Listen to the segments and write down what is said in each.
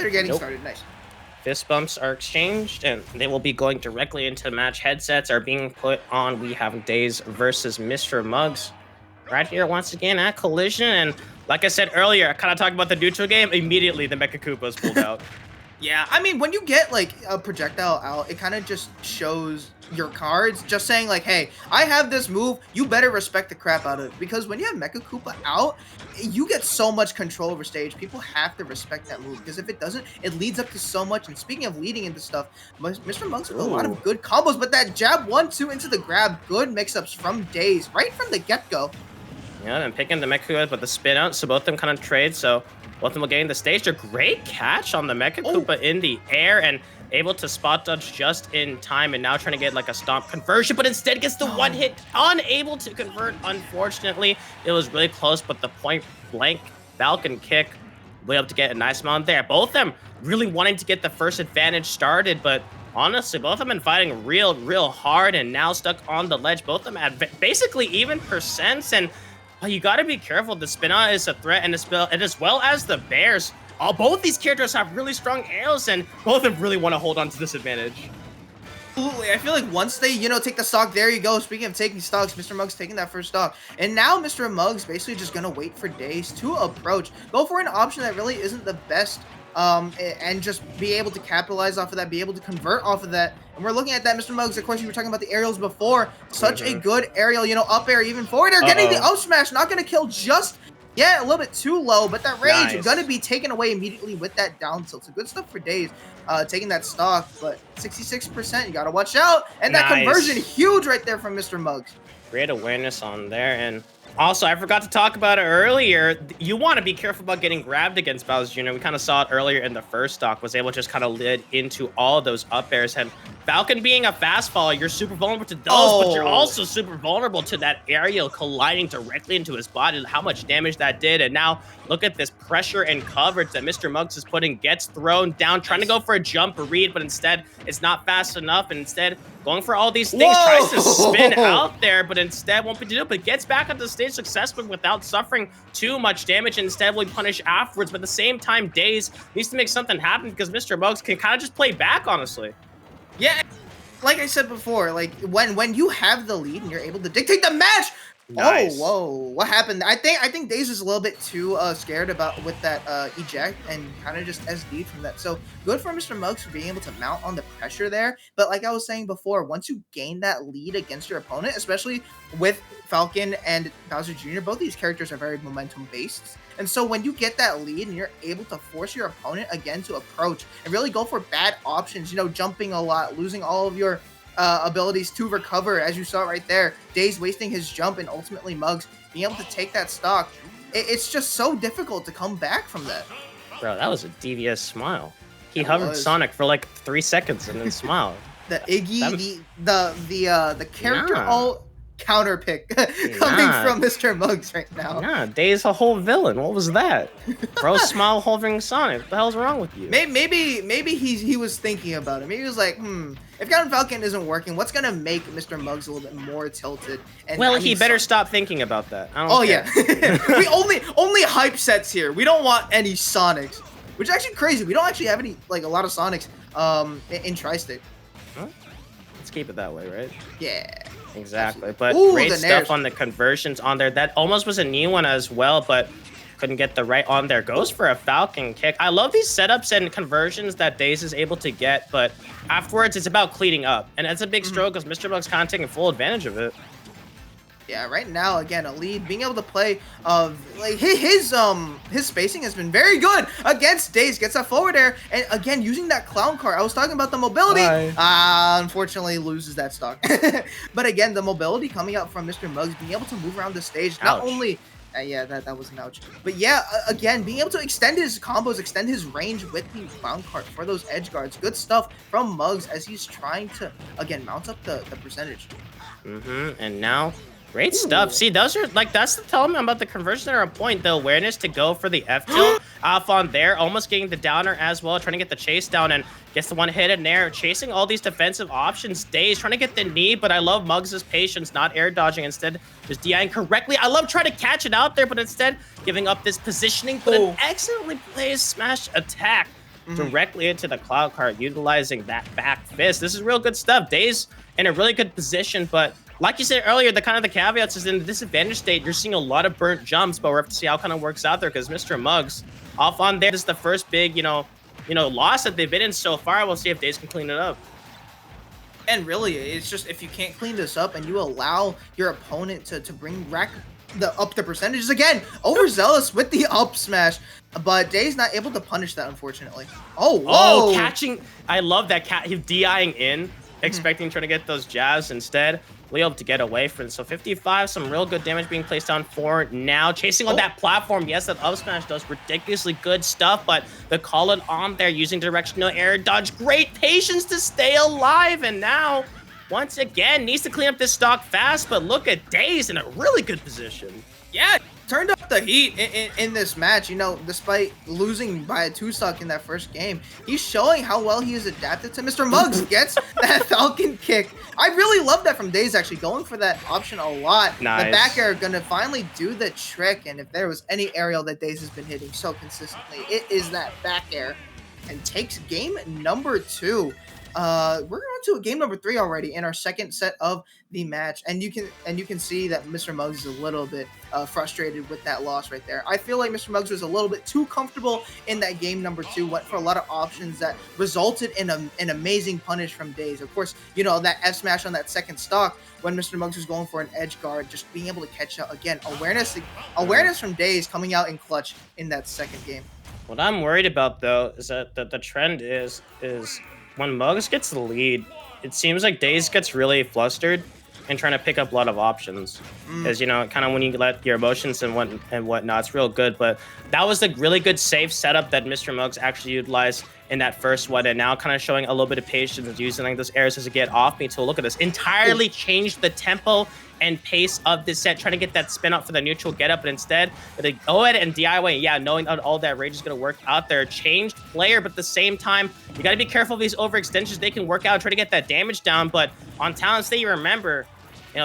they're getting Nope. started. Nice. Fist bumps are exchanged, and they will be going directly into match. Headsets are being put on. We have Daze versus Mr. Muggs right here once again at Collision. And like I said earlier, I kind of talked about the neutral game. Immediately, the Mecha Koopas pulled out. Yeah, I mean, when you get, like, a projectile out, it kind of just shows your cards, just saying, like, hey, I have this move, you better respect the crap out of it. Because when you have Mecha Koopa out, you get so much control over stage. People have to respect that move, because if it doesn't, it leads up to so much. And speaking of leading into stuff, Mr. Monks with a lot of good combos, but that jab 1-2 into the grab, good mix-ups from Daze, right from the get-go. Yeah, and picking the Mecha Koopa, but the spin out, so both of them kind of trade, so both of them will gain the stage. A great catch on the Mecha Koopa in the air, and able to spot dodge just in time, and now trying to get like a stomp conversion, but instead gets the one hit, unable to convert, unfortunately. It was really close, but the point blank Falcon kick, way up to get a nice amount there. Both of them really wanting to get the first advantage started, but honestly, both of them been fighting real hard, and now stuck on the ledge. Both of them at basically even percents, and you got to be careful. The Spinna is a threat, and as well as the Bears. Both these characters have really strong arrows, and both of them really want to hold on to this advantage. Absolutely. I feel like once they, take the stock, there you go. Speaking of taking stocks, Mr. Muggs taking that first stock. And now Mr. Muggs basically just going to wait for Daze to approach. Go for an option that really isn't the best, and just be able to capitalize off of that, be able to convert off of that. And we're looking at that, Mr. Muggs. Of course, you were talking about the aerials before. Such a good aerial, up air, even forward air. Getting the up smash, not going to kill just yet, a little bit too low, but that rage is going to be taken away immediately with that down tilt. So good stuff for Daze, taking that stock, but 66%, you got to watch out. And that conversion, huge right there from Mr. Muggs. Great awareness on there, and also, I forgot to talk about it earlier. You want to be careful about getting grabbed against Bowser Jr. We kind of saw it earlier in the first stock, was able to just kind of lead into all those up airs. And Falcon being a fast follower, you're super vulnerable to those, but you're also super vulnerable to that aerial colliding directly into his body, how much damage that did. And now look at this pressure and coverage that Mr. Muggs is putting, gets thrown down, trying to go for a jump read, but instead it's not fast enough, and instead going for all these things, tries to spin out there, but instead won't be able to do it, but gets back on the stage successfully without suffering too much damage, and instead will be punished afterwards. But at the same time, Daze needs to make something happen, because Mr. Muggs can kind of just play back, honestly. Yeah, like I said before, like when you have the lead and you're able to dictate the match. Nice. Oh, whoa, what happened? I think Daze is a little bit too scared with that eject, and kind of just SD'd from that. So good for Mr. Muggs for being able to mount on the pressure there. But like I was saying before, once you gain that lead against your opponent, especially with Falcon and Bowser Jr., both these characters are very momentum based. And so when you get that lead and you're able to force your opponent again to approach and really go for bad options, jumping a lot, losing all of your abilities to recover, as you saw right there, Daze wasting his jump, and ultimately Muggs being able to take that stock. It's just so difficult to come back from that. Bro, that was a devious smile. He hovered Sonic for like 3 seconds and then smiled. The Iggy, the character alt counter pick coming from Mr. Muggs right now. Nah, Daze a whole villain. What was that? Bro, smile hovering Sonic. What the hell's wrong with you? Maybe he was thinking about it. Maybe he was like, if Captain Falcon isn't working, what's gonna make Mr. Muggs a little bit more tilted? And well, he better stop thinking about that. I don't care. Yeah. We only hype sets here. We don't want any Sonics, which is actually crazy. We don't actually have any, like, a lot of Sonics in Tri-State. Huh? Let's keep it that way, right? Yeah. Exactly. But great stuff on the conversions on there. That almost was a new one as well, but couldn't get the right on there. Goes for a Falcon kick. I love these setups and conversions that Daze is able to get, but afterwards it's about cleaning up. And that's a big stroke, because Mr. Muggs kind of taking full advantage of it. Yeah, right now, again, a lead, being able to play like his spacing has been very good against Daze. Gets that forward air, and again using that clown car. I was talking about the mobility. Unfortunately loses that stock. But again, the mobility coming out from Mr. Muggs, being able to move around the stage, not only yeah, that was an ouch. But yeah, again, being able to extend his combos, extend his range with the clown cart for those edge guards. Good stuff from Muggs as he's trying to, again, mount up the percentage. And now, great stuff. See, those are, like, that's the element about the conversions that are on point. The awareness to go for the F tilt off on there, almost getting the downer as well, trying to get the chase down, and gets the one hit in there, chasing all these defensive options. Daze trying to get the knee, but I love Muggs' patience, not air dodging, instead just DIing correctly. I love trying to catch it out there, but instead giving up this positioning, but an excellently placed smash attack directly into the cloud cart, utilizing that back fist. This is real good stuff. Daze in a really good position, but like you said earlier, the kind of the caveats is in the disadvantage state. You're seeing a lot of burnt jumps, but we're have to see how kind of works out there because Mr. Muggs off on there. This is the first big, loss that they've been in so far. We'll see if Daze can clean it up. And really, it's just if you can't clean this up and you allow your opponent to bring rack up the percentages again, overzealous with the up smash, but Daze not able to punish that, unfortunately. Oh, whoa! Oh, catching! I love that cat. He's DIing in, expecting trying to get those jabs instead. Able to get away from it. So 55, some real good damage being placed on for now. Chasing on that platform. Yes, that up smash does ridiculously good stuff, but the call it on there using directional air dodge. Great patience to stay alive. And now, once again, needs to clean up this stock fast, but look at Daze in a really good position. Yeah, turned up the heat in this match. Despite losing by a 2-stock in that first game, he's showing how well he is adapted to Mr. Muggs. Gets that Falcon kick. I really love that from Daze, actually going for that option a lot. Nice. The back air gonna finally do the trick, and if there was any aerial that Daze has been hitting so consistently, it is that back air, and takes game number 2. We're on to game number 3 already in our second set of the match, and you can see that Mr. Muggs is a little bit frustrated with that loss right there. I feel like Mr. Muggs was a little bit too comfortable in that game number 2, went for a lot of options that resulted in an amazing punish from Daze. Of course, that F smash on that second stock when Mr. Muggs was going for an edge guard, just being able to catch up again. Awareness from Daze coming out in clutch in that second game. What I'm worried about though is that the trend is when Muggs gets the lead, it seems like Daze gets really flustered and trying to pick up a lot of options. Because, kind of when you let your emotions and whatnot, it's real good. But that was the really good safe setup that Mr. Muggs actually utilized in that first one. And now kind of showing a little bit of patience and using like those airs to get off me. So look at this. Entirely changed the tempo and pace of this set, trying to get that spin up for the neutral get up, but instead they go ahead and DIY. Yeah, knowing that all that rage is going to work out there. Changed player, but at the same time, you got to be careful of these overextensions. They can work out, try to get that damage down, but on Talent State, you remember,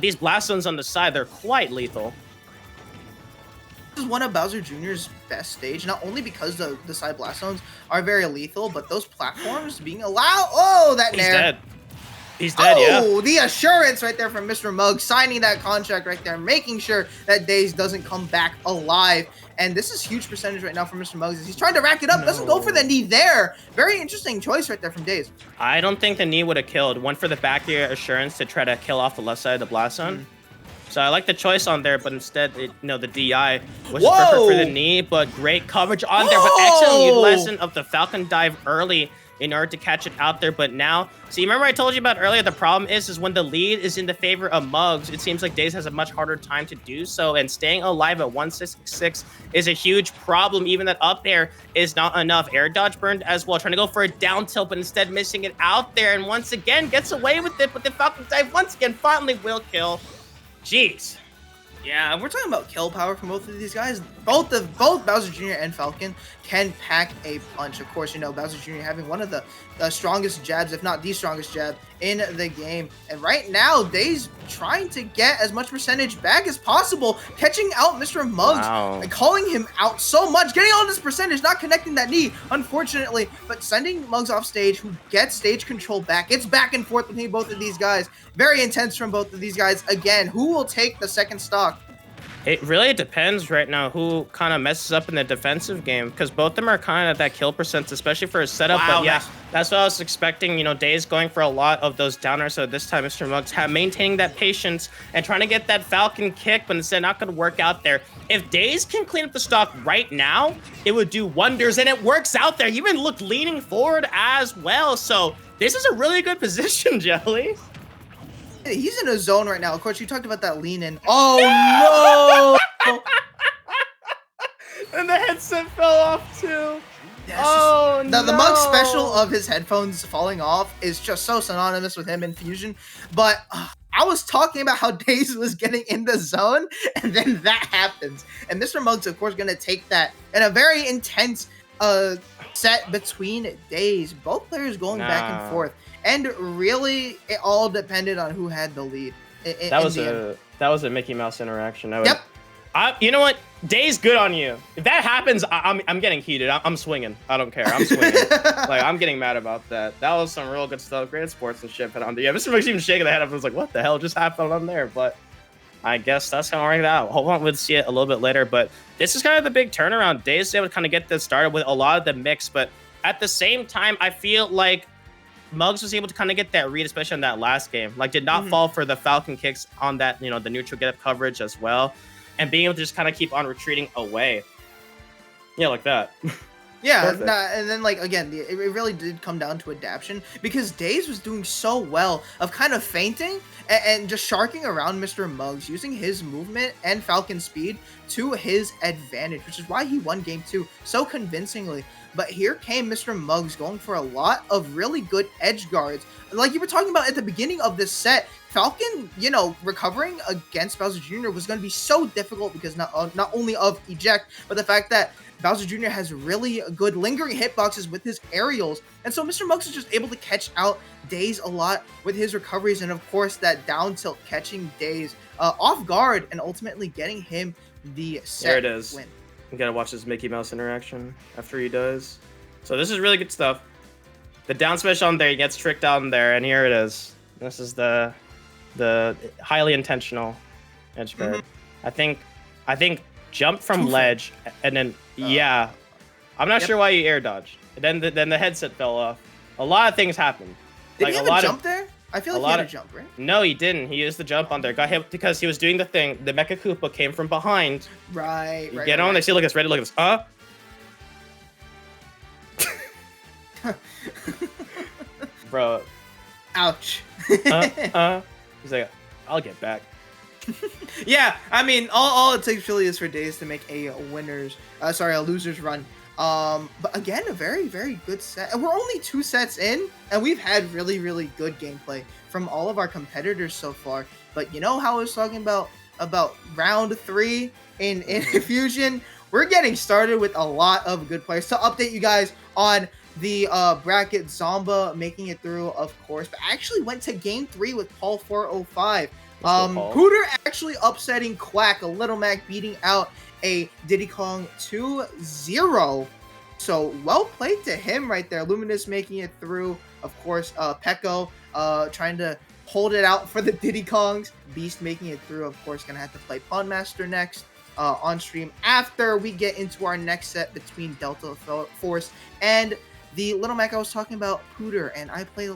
these blast zones on the side, they're quite lethal. This is one of Bowser Jr.'s best stage, not only because the side blast zones are very lethal, but those platforms being allowed. Oh, that He's nair. dead. He's dead, yeah. Oh, the assurance right there from Mr. Muggs, signing that contract right there, making sure that Daze doesn't come back alive. And this is huge percentage right now from Mr. Muggs. He's trying to rack it up, doesn't go for the knee there. Very interesting choice right there from Daze. I don't think the knee would have killed. Went for the back air assurance to try to kill off the left side of the blast zone. So I like the choice on there, but instead, the DI was perfect for the knee, but great coverage on there. But excellent utilization of the Falcon dive early in order to catch it out there. But now, see, remember I told you about earlier, the problem is when the lead is in the favor of Muggs, it seems like Daze has a much harder time to do so, and staying alive at 166 is a huge problem. Even that up air is not enough. Air dodge burned as well, trying to go for a down tilt, but instead missing it out there, and once again gets away with it, but the Falcon dive once again finally will kill. Jeez. Yeah, we're talking about kill power from both of these guys. Both Bowser Jr. and Falcon can pack a punch. Of course, Bowser Jr. having one of the strongest jabs, if not the strongest jab in the game. And right now, Daze trying to get as much percentage back as possible, catching out Mr. Muggs and calling him out so much, getting all this percentage, not connecting that knee, unfortunately, but sending Muggs off stage, who gets stage control back. It's back and forth between both of these guys. Very intense from both of these guys. Again, who will take the second stock? It really depends right now who kind of messes up in the defensive game, because both of them are kind of at that kill percent, especially for a setup. But yeah, that's what I was expecting. Daze going for a lot of those downers. So this time, Mr. Muggs maintaining that patience and trying to get that Falcon kick, but instead not going to work out there. If Daze can clean up the stock right now, it would do wonders, and it works out there. He even looked leaning forward as well. So this is a really good position, Jelly. He's in a zone right now. Of course, you talked about that lean in. Oh, no! And the headset fell off, too. Oh, no. The Muggs special of his headphones falling off is just so synonymous with him in Fusion. But I was talking about how Daze was getting in the zone, and then that happens. And Mr. Muggs, of course, going to take that in a very intense set between Daze. Both players going back and forth. And really, it all depended on who had the lead. That was a Mickey Mouse interaction. You know what? Daze, good on you. If that happens, I'm getting heated. I'm swinging. I don't care. I'm swinging. Like, I'm getting mad about that. That was some real good stuff. Great sportsmanship. And yeah, Mr. Mug's even shaking the head up. I was like, what the hell just happened on there? But I guess that's kind of working out. Hold on, we'll see it a little bit later. But this is kind of the big turnaround. Daze is able to kind of get this started with a lot of the mix. But at the same time, I feel like Muggs was able to kind of get that read, especially on that last game. Like, did not fall for the Falcon kicks on that, the neutral get up coverage as well. And being able to just kind of keep on retreating away. Yeah, like that. Yeah, and then, like, again, it really did come down to adaptation, because Daze was doing so well of kind of feinting and just sharking around Mr. Muggs, using his movement and Falcon speed to his advantage, which is why he won game 2 so convincingly. But here came Mr. Muggs going for a lot of really good edge guards. Like you were talking about at the beginning of this set, Falcon, recovering against Bowser Jr. was going to be so difficult because not only of eject, but the fact that Bowser Jr. has really good lingering hitboxes with his aerials. And so Mr. Muggs is just able to catch out Daze a lot with his recoveries, and of course that down tilt catching Daze off guard and ultimately getting him the set win. You gotta watch this Mickey Mouse interaction after he does. So this is really good stuff. The down smash on there, he gets tricked out in there, and here it is. This is the highly intentional edge guard. I think jump from ledge, and then I'm not sure why you air dodged. And then the headset fell off. A lot of things happened. Did he have a jump there? I feel like he had a jump, right? No, he didn't. He used the jump on there. Got hit because he was doing the thing. The Mecha Koopa came from behind. Right. Get on. They see, look at this. Ready? Look at this. Bro. Ouch. He's like, I'll get back. Yeah, I mean, all it takes really is for Daze to make a loser's run. But again, a very, very good set. And we're only 2 sets in, and we've had really, really good gameplay from all of our competitors so far. But you know how I was talking about round 3 in Fusion? We're getting started with a lot of good players. To update you guys on the bracket, Zomba making it through, of course, but I actually went to game 3 with Paul 405. Pooter actually upsetting Quack, a Little Mac beating out a Diddy Kong 2-0. So well played to him right there. Luminous making it through. Of course, Pecco trying to hold it out for the Diddy Kongs. Beast making it through. Of course, gonna have to play Pawn Master next on stream after we get into our next set between Delta Force and the Little Mac I was talking about, Pooter, and I play